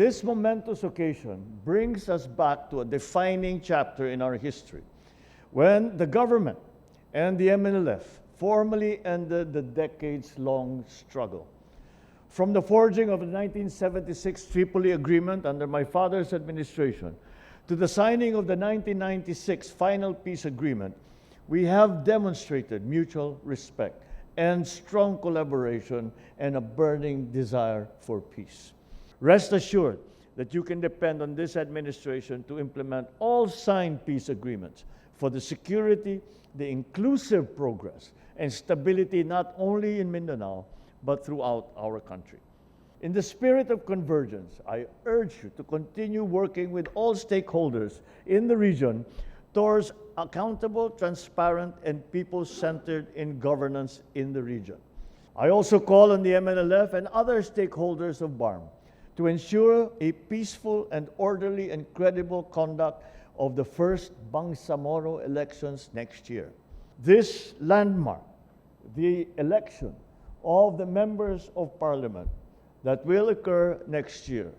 This momentous occasion brings us back to a defining chapter in our history, when the government and the MNLF formally ended the decades-long struggle. From the forging of the 1976 Tripoli Agreement under my father's administration to the signing of the 1996 Final Peace Agreement, we have demonstrated mutual respect and strong collaboration and a burning desire for peace. Rest assured that you can depend on this administration to implement all signed peace agreements for the security, the inclusive progress, and stability not only in Mindanao, but throughout our country. In the spirit of convergence, I urge you to continue working with all stakeholders in the region towards accountable, transparent, and people-centered in governance in the region. I also call on the MNLF and other stakeholders of BARM to ensure a peaceful and orderly and credible conduct of the first Bangsamoro elections next year. This landmark, the election of the members of parliament that will occur next year,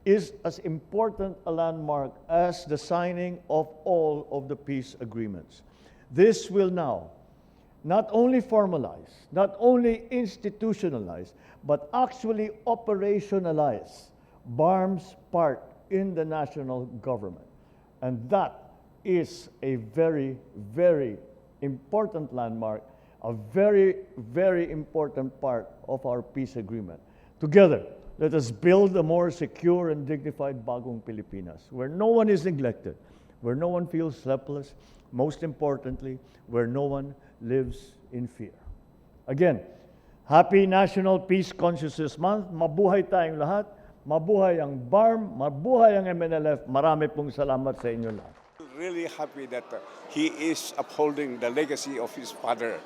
is as important a landmark as the signing of all of the peace agreements. This will now not only formalize, not only institutionalize, but actually operationalize BARM's part in the national government. And that is a very, very important landmark, a very, very important part of our peace agreement. Together, let us build a more secure and dignified Bagong Pilipinas, where no one is neglected, where no one feels helpless, most importantly, where no one lives in fear. Again, Happy National Peace Consciousness Month. Mabuhay tayong lahat. Mabuhay ang BARM, mabuhay ang MNLF. Marami pong salamat sa inyo lahat. Really happy that he is upholding the legacy of his father,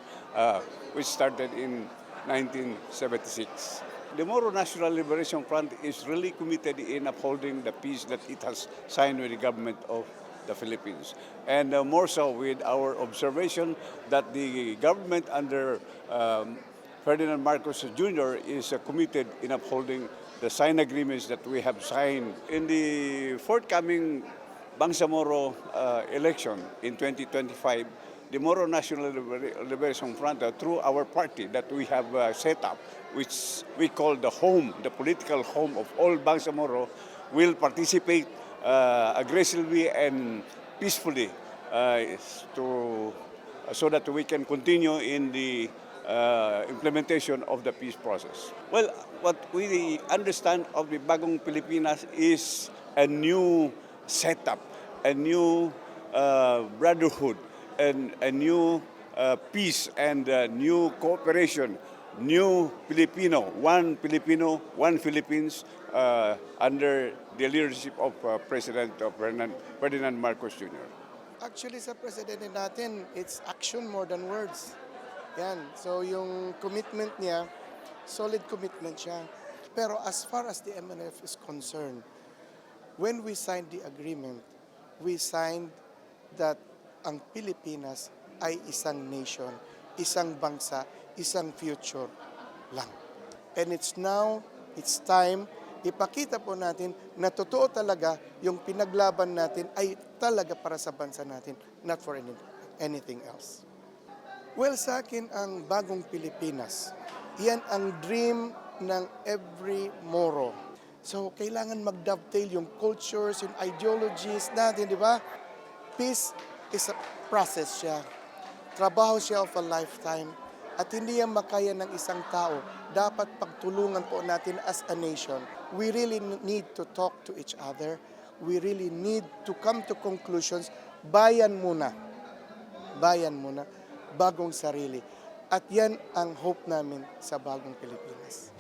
which started in 1976. The Moro National Liberation Front is really committed in upholding the peace that it has signed with the government of the Philippines. And more so with our observation that the government under Ferdinand Marcos Jr. is committed in upholding the signed agreements that we have signed. In the forthcoming Bangsamoro election in 2025, the Moro National Liberation Front, through our party that we have set up, which we call the home, the political home of all Bangsamoro, will participate aggressively and peacefully so that we can continue in the implementation of the peace process. Well, what we understand of the Bagong Pilipinas is a new setup, a new brotherhood, and a new peace and new cooperation, new Filipino, one Philippines under the leadership of President Ferdinand Marcos Jr. Actually, sa presidente natin, it's action more than words. Yan. So yung commitment niya, solid commitment siya. Pero as far as the MNLF is concerned, when we signed the agreement, we signed that ang Pilipinas ay isang nation, isang bansa, isang future lang. And it's time, ipakita po natin na totoo talaga yung pinaglaban natin ay talaga para sa bansa natin, not for anything else. Well, sa akin, ang Bagong Pilipinas, yan ang dream ng every Moro. So, kailangan mag-dovetail yung cultures, yung ideologies natin, di ba? Peace is a process siya. Trabaho siya of a lifetime. At hindi yan makaya ng isang tao. Dapat pagtulungan po natin as a nation. We really need to talk to each other. We really need to come to conclusions. Bayan muna. Bayan muna. Bagong sarili. At yan ang hope namin sa Bagong Pilipinas.